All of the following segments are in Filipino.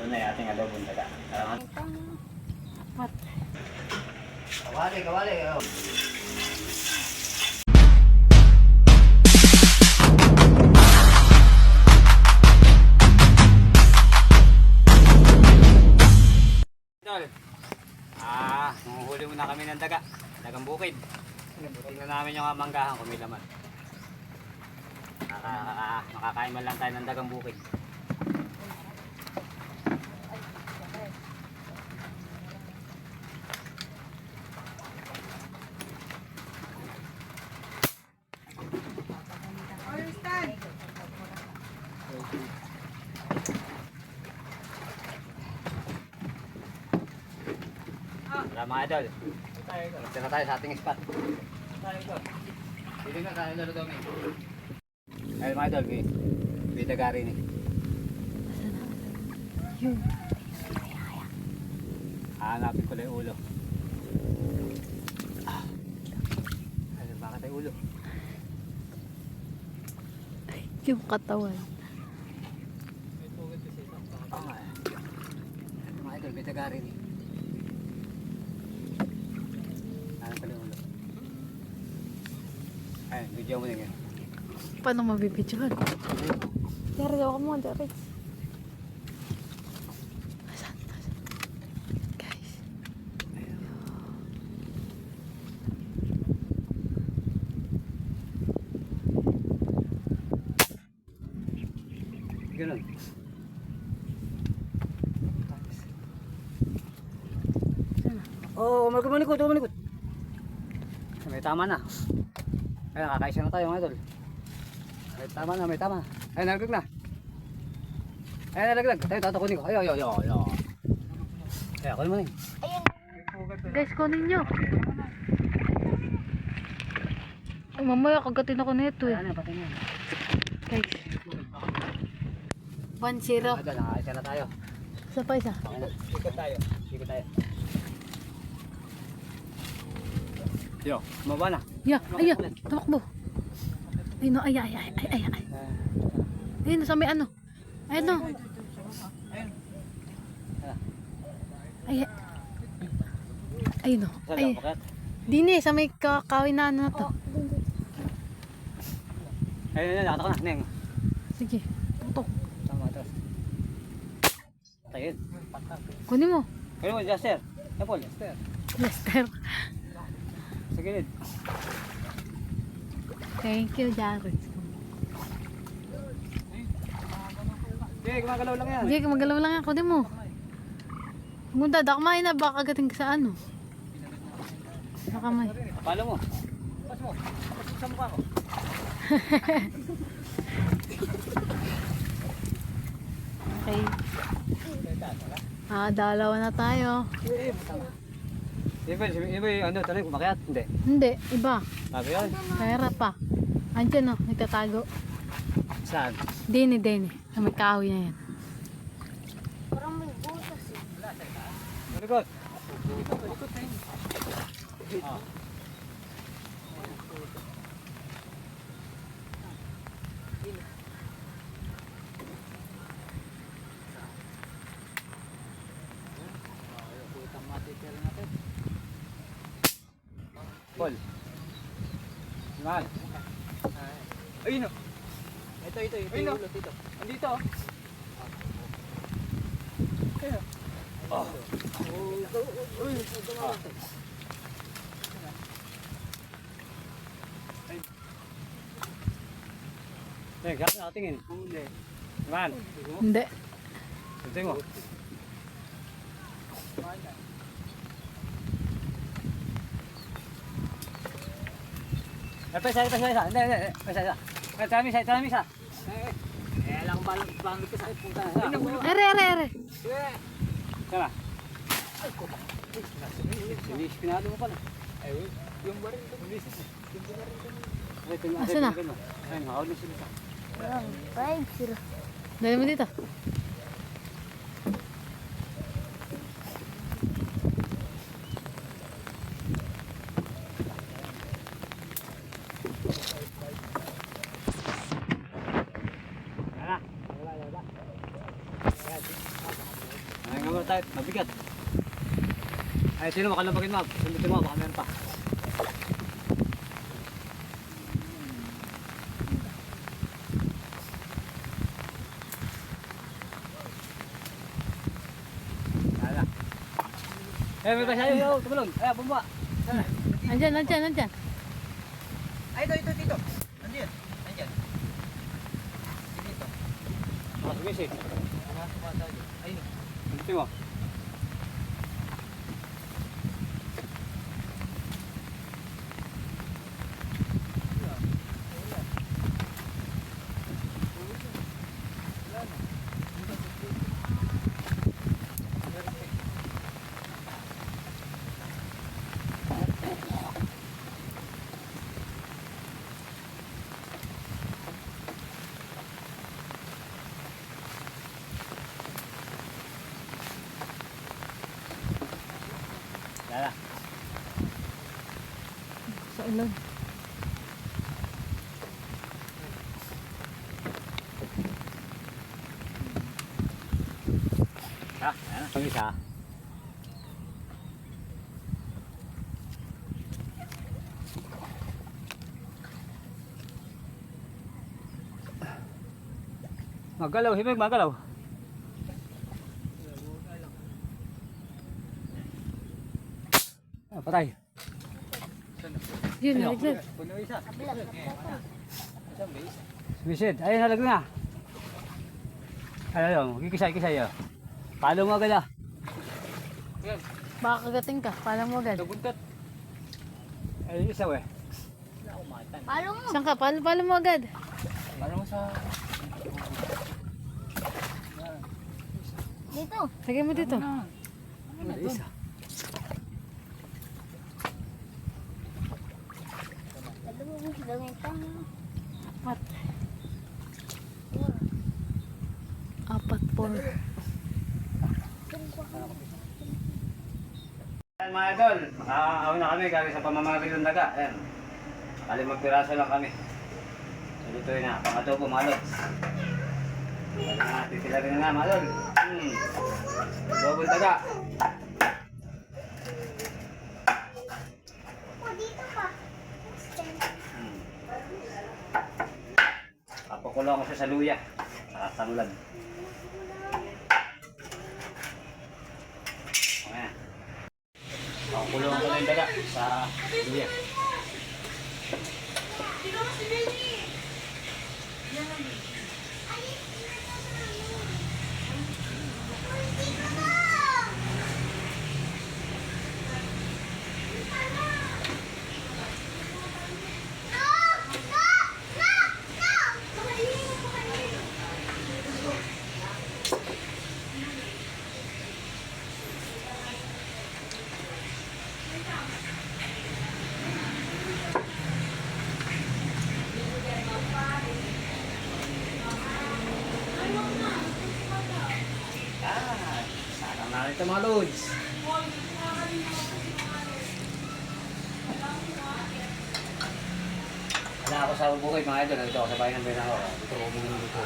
Ito na yung ating adobong daga. What? Kawali, kawali. Oh. Nanguhuli muna kami ng daga. Dagang bukid. Tingnan namin yung manggahan kung may laman. Makakain man lang tayo ng dagang bukid. Tara mga idol, magtira tayo sa ating spot. Dito nga tayo lalo domi. Ayun mga idol, may daga rin eh. Hahanapin ko lang yung ulo. Ayun, bakit ay ulo? Yung katawan. Mga idol, may daga rin eh. Ay, video mo na yan. Paano mabibidyohan? Dari ako mo, dari. Asan? Guys. Ganun. Sana. Oh, malikot. May tama na. Ay, nakakaisa na tayo mga idol. May tama. Ay, nalaglag na. Ay, nalaglag. Tayo, tatakunin ko. Ay. Ay, kunin mo na yun. Guys, kunin nyo. Ay, mamaya kagatin ako nito eh. Ano, patay na yan. Guys. 1-0. Idol, nakakaisa na tayo. Isa pa isa. Okay na. Ikot tayo. Yo, mababa na. Ya, ay, tumakbo. Ay, no, ay. Ay, no, sa may ano. Ay, no. Ay, no. Ay, dini, sa may kakawin na ano na to. Ayun, nakatak na. Neng. Sige, tutok. Tama, ito. Tayo. Kunin mo. Kunin mo, Jaster. Apple, Jaster. Lester. Sa gilid. Thank you, Jared. Hindi, gumagalaw lang yan. Hindi, magalaw lang yan. Kunin mo. Munda, dakmain na. Baka gating ka sa ano. Sa kamay. Palo mo. Pas mo. Pasok sa mukha ko. Okay. Dalawa na tayo. Iba yung ano, tanong kumakyat? Hindi. Hindi, iba. Sabi yun. Pera pa. Andiyan, no, nagtatago. Saan? Dini. Sa may kahoy na yan. Malikot. Paul. Mahal. Ayun o. Ito. Ayun o. Andito o. Ayun o. Uy. Ay, kaya nakatingin. Hindi. Mahal. Hindi. Tingin mo. Pesa. Hindi. Pesa. Talamisa. Alam ko balang ka sakit punta na. Are. Sana. Sinis pinado mo pala. Ay, yung baril ko. Asan na? Ayun, hawal na sila. 5-0. Dali mo dito. tayo. Mabigat. Ay, sino makalabagin mo? Sundutin mo, baka meron pa. Ala. Eh, may pasyayo, yo, tumulong. Ay, bumba. Sana. Nandyan. Ay, ito, dito. Nandiyan. Dito. Ah, sumisid. Ay, Sundutin mo. Lala. Sa ilog. Ayan. Ang isa. Magalaw, himig, magalaw. Ah, patay. Yun, nalaglag. puno isa. Sumisid. Ayun, nalag na. Ayun, kikisay-kisay. Palo mo agad ah. Baka kagating ka. Pala mo agad. Tugundkat. Ayun, isa weh. Saan ka? Palo mo agad. Parang mo sa... Dito. Lagay mo dito. Isa. Apat. Apat po. Ayan mga idol, makakaaw na kami galing sa pamamagil ng daga. Ayan. 5 piraso lang kami. So dito yun na, pang-adobo mga lods. Kaya na, titila rin na mga idol. Adobo ng daga. Papakulo ko sa luya. Sa tanglad. Ayan. Papakulo ko na yung daga sa luya. Sarang na rin ito mga lods. Wala ako sa bukid mga idol. Dito ako sa bayan ng Benao. Dito ako muna dito.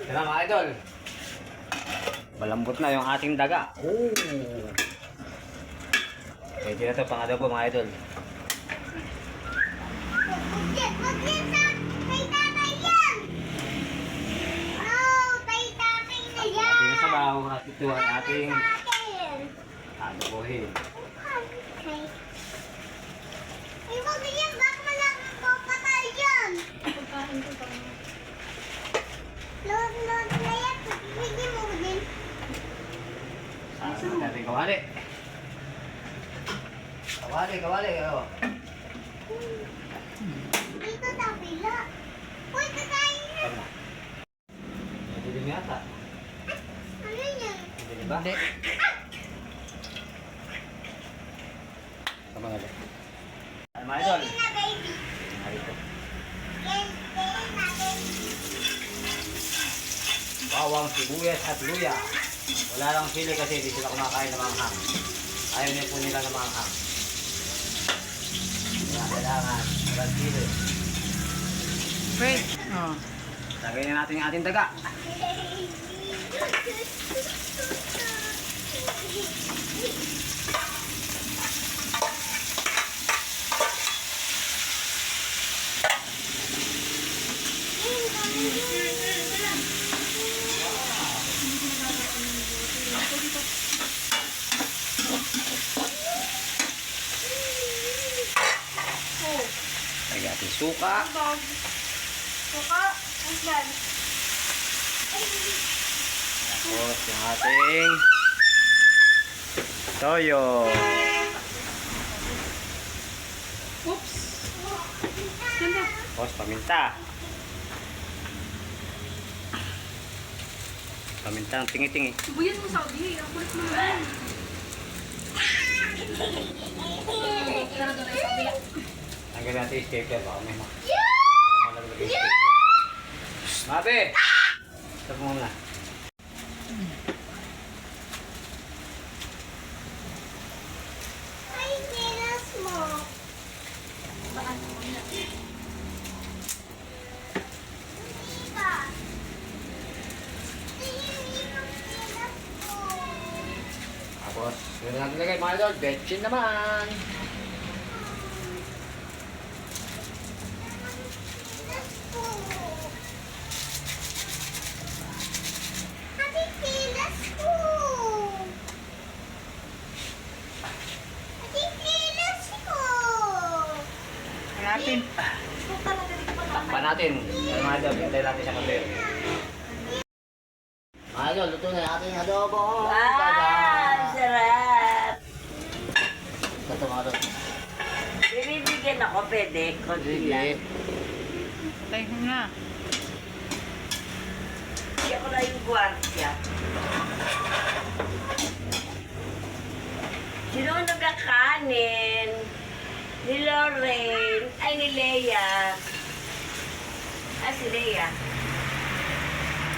Yan na mga idol. Malambot na yung ating daga. Oh. Pwede na ito pang adobo mga idol. Ating sabaw at ito ang ating adobohin. Saan natin kawali? Kawali. Oh. Dito sa pila. Uy, kakain na. Tama. Madilim yata. Ano yan? Madilim ba? Hindi. Tama nga lang. Ay mga idol. Kaya na, baby. Narito. Kaya na, baby. Bawang, sibuyas at luya. Wala lang sili kasi hindi sila kumakain ng manghang. Ayaw niya po nila ng manghang. Kaya kailangan walang sili. Wait. Oh. Lagay na natin yung ating daga. Lagay natin suka. Suka. Ayan. Tapos yung ating toyo. Oops! Tapos paminta. Paminta ng tingi-tingi. Subuyan mo, Saudi. Ang kulit mo naman. Tanggalin natin yung stapler. Baka may malaglag yung stapler. Mabe! Stop mo muna. Ay, tinas mo. Hindi ba? Tingin mo tinas mo. Tapos, yun natin lagay mga idol. Betchin naman. Tinas mo. Ate, tinas mo. Ate, tinas mo. Hanapin. Takpan natin. Ano mga idol, hintay natin sa kabir. Mga idol, luto na yung ating adobo. Ah, sarap. Ito mga idol. Bibigyan ako, pwede. Konti Sige. lang. Patay mo na. Hindi ako na yung gwardiya. Sino ang nagkakanin? Ni Lorraine. Ay, ni Leia. Ah, si Leia.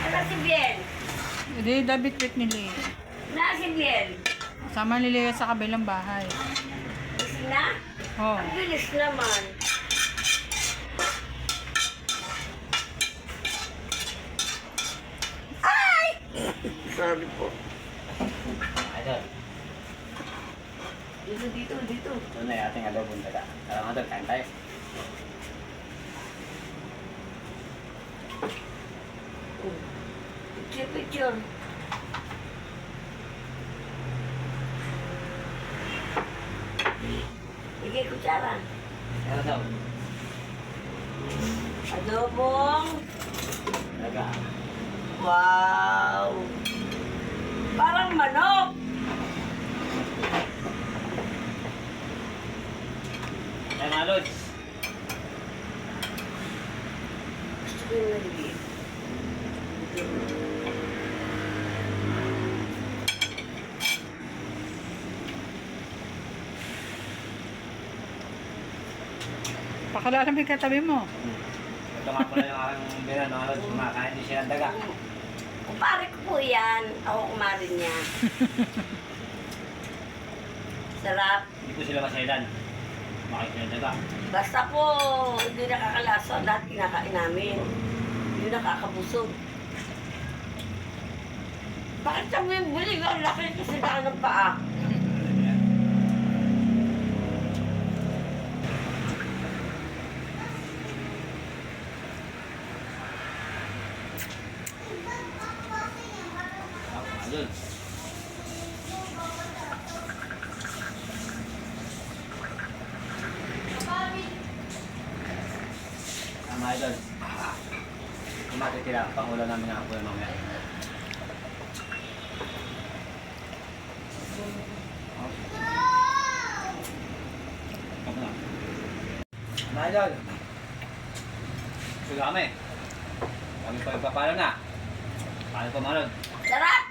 Ano si Biel? Hindi, dabit-bit ni Lea. Na si Biel. Sama ni Lea sa kabilang bahay. Gusto na? Oh. Ang bilis naman. Ay! Sorry po. Mga idol, Dito. ito na yung ating adobong daga. Tara mga idol, kain tayo. Picture. Bigay kutsara. Ano daw? Adobong. Daga. Wow! Parang manok. Tayo mga lods. Gusto ko yung naliit. Pakalalamig ka tabi mo. Ito nga pala yung aking binan mga lods. Kumakain din siya ng daga. Kumpare ko po yan. Ako kumari niya. Sarap. Hindi po sila masailan. Kumakain sila ng daga. Basta po, hindi nakakalasa. Lahat kinakain namin. Hindi nakakabusog. Bakit sa mga bulig? Ang laki kasi na ng paa. Mga lods. Mga idol. Kung matitira, pangulan namin ng apoy mamaya. Mga idol. Sula kami. Kami pa ipapalo na. Paano pa mga idol? Sarap!